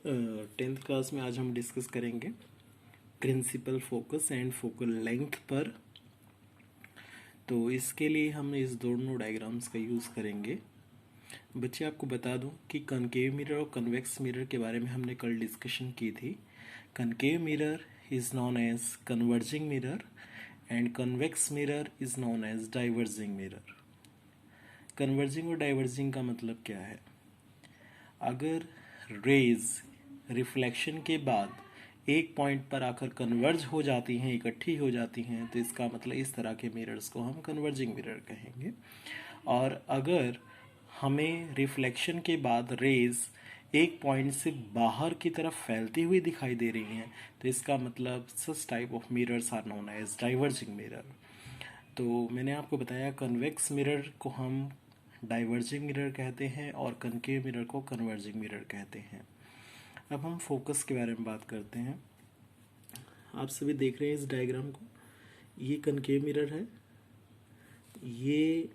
Tenth class में आज हम डिस्कस करेंगे principal focus and focal length पर। तो इसके लिए हम इस दोनों डायग्राम्स का यूज़ करेंगे। बच्चे आपको बता दूं कि कनकेव मिरर और कन्वेक्स मिरर के बारे में हमने कल डिस्कशन की थी। Concave mirror is known as converging mirror and convex mirror is known as diverging mirror. Converging और डाइवर्जिंग का मतलब क्या है? अगर रेज रिफ्लेक्शन के बाद एक पॉइंट पर आकर कन्वर्ज हो जाती हैं, इकट्ठी हो जाती हैं, तो इसका मतलब इस तरह के मिरर्स को हम कन्वर्जिंग मिरर कहेंगे। और अगर हमें रिफ्लेक्शन के बाद रेज एक पॉइंट से बाहर की तरफ फैलती हुई दिखाई दे रही हैं, तो इसका मतलब such type of mirrors are known as diverging mirror. तो मैंने आपको बताया कन्वेक्स मिरर को हम डाइवर्जिंग मिरर कहते हैं और कनकेव मिरर को कन्वर्जिंग मिरर कहते हैं। अब हम फोकस के बारे में बात करते हैं। आप सभी देख रहे हैं इस डायग्राम को, ये कनकेव मिरर है, ये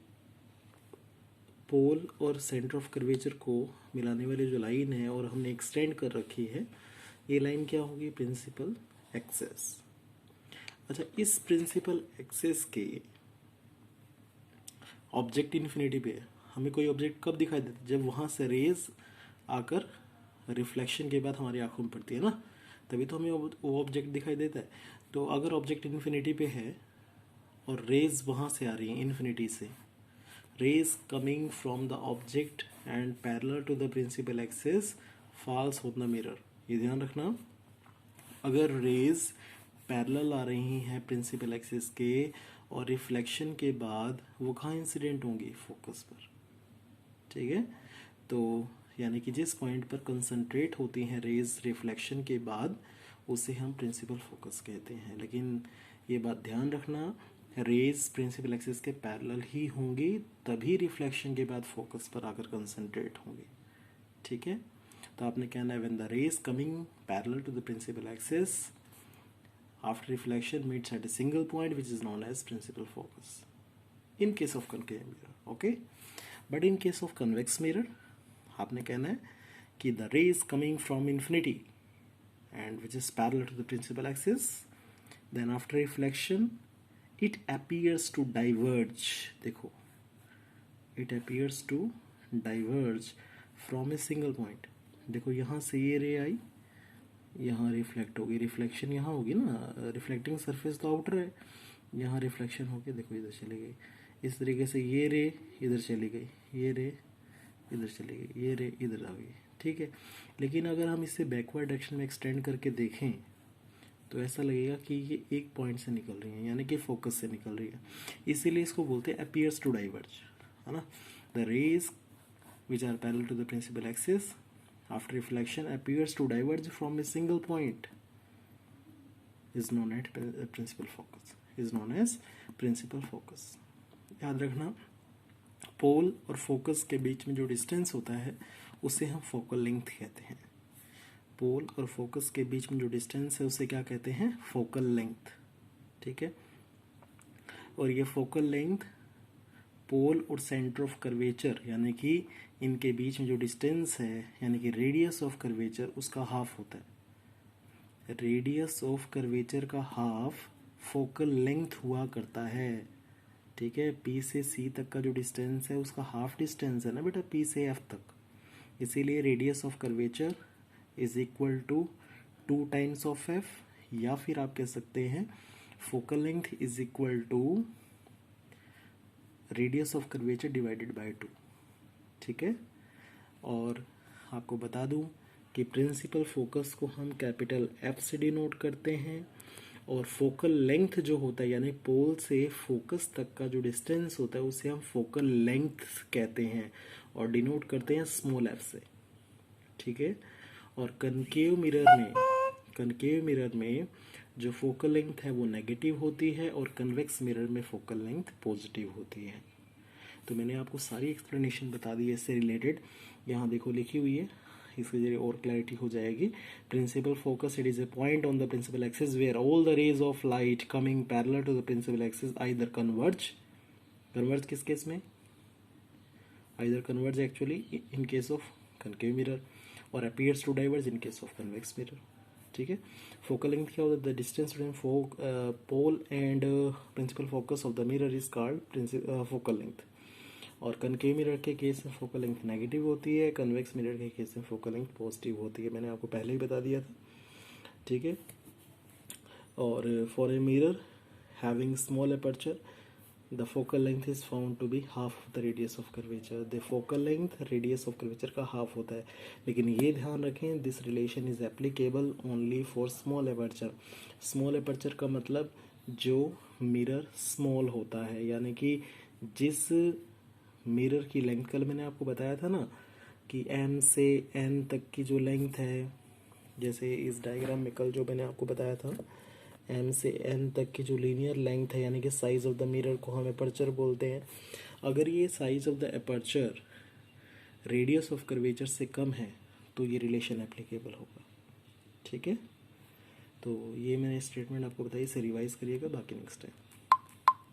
पोल और सेंटर ऑफ कर्वेचर को मिलाने वाली जो लाइन है और हमने एक्सटेंड कर रखी है, ये लाइन क्या होगी? Principal axis. अच्छा, इस प्रिंसिपल एक्सेस के ऑब्जेक्ट इन्फिनिटी पे हमें कोई ऑब्जेक्ट कब दिखाई देता है? जब वहाँ से रेज आकर रिफ्लेक्शन के बाद हमारी आंखों में पड़ती है ना, तभी तो हमें वो ऑब्जेक्ट दिखाई देता है। तो अगर ऑब्जेक्ट इन्फिनिटी पे है और रेज वहाँ से आ रही है इन्फिनिटी से, rays coming from the object and parallel to the principal axis falls on the mirror, ये ध्यान रखना। अगर रेज पैरेलल आ रही हैं प्रिंसिपल एक्सिस के और रिफ्लेक्शन के बाद वो कहाँ इंसिडेंट होंगी? फोकस पर। ठीक है, तो यानी कि जिस पॉइंट पर कंसंट्रेट होती हैं रेज रिफ्लेक्शन के बाद, उसे हम प्रिंसिपल फोकस कहते हैं। लेकिन ये बात ध्यान रखना, रेज प्रिंसिपल एक्सिस के पैरेलल ही होंगी, तभी रिफ्लेक्शन के बाद फोकस पर आकर कंसंट्रेट होंगी। ठीक है, तो आपने कहना है when the rays coming parallel to the principal axis after reflection meets at a single point which is known as principal focus in case of concave mirror. Okay, but in case of convex mirror आपने कहना है कि the rays coming from infinity and which is parallel to the principal axis, then after reflection it appears to diverge. देखो, it appears to diverge from a single point. देखो, यहाँ से ये रे आई, यहाँ रिफ्लेक्ट होगी, रिफ्लेक्शन यहाँ होगी ना, रिफ्लेक्टिंग सरफेस तो आउटर है, यहाँ रिफ्लेक्शन होगी, देखो इधर चली गई। इस तरीके से ये रे इधर चली गई, ये रे इधर चली गई, ये रे इधर आ गई। ठीक है, लेकिन अगर हम इसे बैकवर्ड डायरेक्शन में एक्सटेंड करके देखें तो ऐसा लगेगा कि ये एक पॉइंट से निकल रही है, यानी कि फोकस से निकल रही है। इसीलिए इसको बोलते हैं अपीयर्स टू डाइवर्ज, है ना। The rays which are parallel to the principal axis after reflection appears to diverge from a single point is known as principal focus, is known as principal focus. याद रखना, पोल और focus के बीच में जो distance होता है उसे हम फोकल लेंथ कहते हैं। पोल और फोकस के बीच में जो डिस्टेंस है उसे क्या कहते हैं? Focal length. ठीक है, और ये फोकल लेंथ पोल और सेंटर ऑफ कर्वेचर यानी कि इनके बीच में जो डिस्टेंस है, यानी कि रेडियस ऑफ कर्वेचर, उसका हाफ होता है। रेडियस ऑफ कर्वेचर का हाफ फोकल लेंथ हुआ करता है। ठीक है, पी से सी तक का जो डिस्टेंस है उसका हाफ डिस्टेंस है ना बेटा, पी से एफ तक। इसीलिए radius of curvature is equal to 2 times of F, या फिर आप कह सकते हैं focal length is equal to radius of curvature divided by 2। ठीक है, और आपको बता दूं कि प्रिंसिपल फोकस को हम कैपिटल एफ से डिनोट करते हैं, और फोकल लेंथ जो होता है यानी पोल से फोकस तक का जो डिस्टेंस होता है उसे हम फोकल लेंथ कहते हैं और डिनोट करते हैं स्मॉल एफ से। ठीक है, और कनकेव मिरर में जो फोकल लेंथ है वो नेगेटिव होती है और कन्वेक्स मिरर में फोकल लेंथ पॉजिटिव होती है। तो मैंने आपको सारी एक्सप्लेनेशन बता दी है इससे रिलेटेड, यहाँ देखो लिखी हुई है, इसके जरिए और क्लैरिटी हो जाएगी। Principal focus, it is a point on the principal axis where all the rays of light coming parallel to the principal axis either converge किस केस में? Either converge actually in case of concave mirror, और appears to diverge in case of convex mirror. ठीक है। Focal length क्या होता है? The distance between pole and principal focus of the mirror is called focal length. और concave mirror के case में focal length negative होती है, कन्वेक्स मिरर के केस में फोकल लेंथ पॉजिटिव होती है। मैंने आपको पहले ही बता दिया था। ठीक है। और for a mirror having small aperture the focal length is found to be half the radius of curvature. The focal length radius of curvature का हाफ होता है। लेकिन ये ध्यान रखें, this relation is applicable only for small aperture. Small aperture का मतलब जो मिरर स्मॉल होता है, यानी कि जिस मिरर की लेंथ, कल मैंने आपको बताया था ना कि m से n तक की जो लेंथ है, जैसे इस डायग्राम में कल जो मैंने आपको बताया था, m से n तक की जो लीनियर लेंथ है यानी कि साइज ऑफ द मिरर को हम अपर्चर बोलते हैं। अगर ये size of the aperture radius of curvature से कम है तो ये रिलेशन एप्लीकेबल होगा। ठीक है। तो ये मैंने स्टेटमेंट आपको बताई, इसे रिवाइज करिएगा बाकी नेक्स्ट टाइम।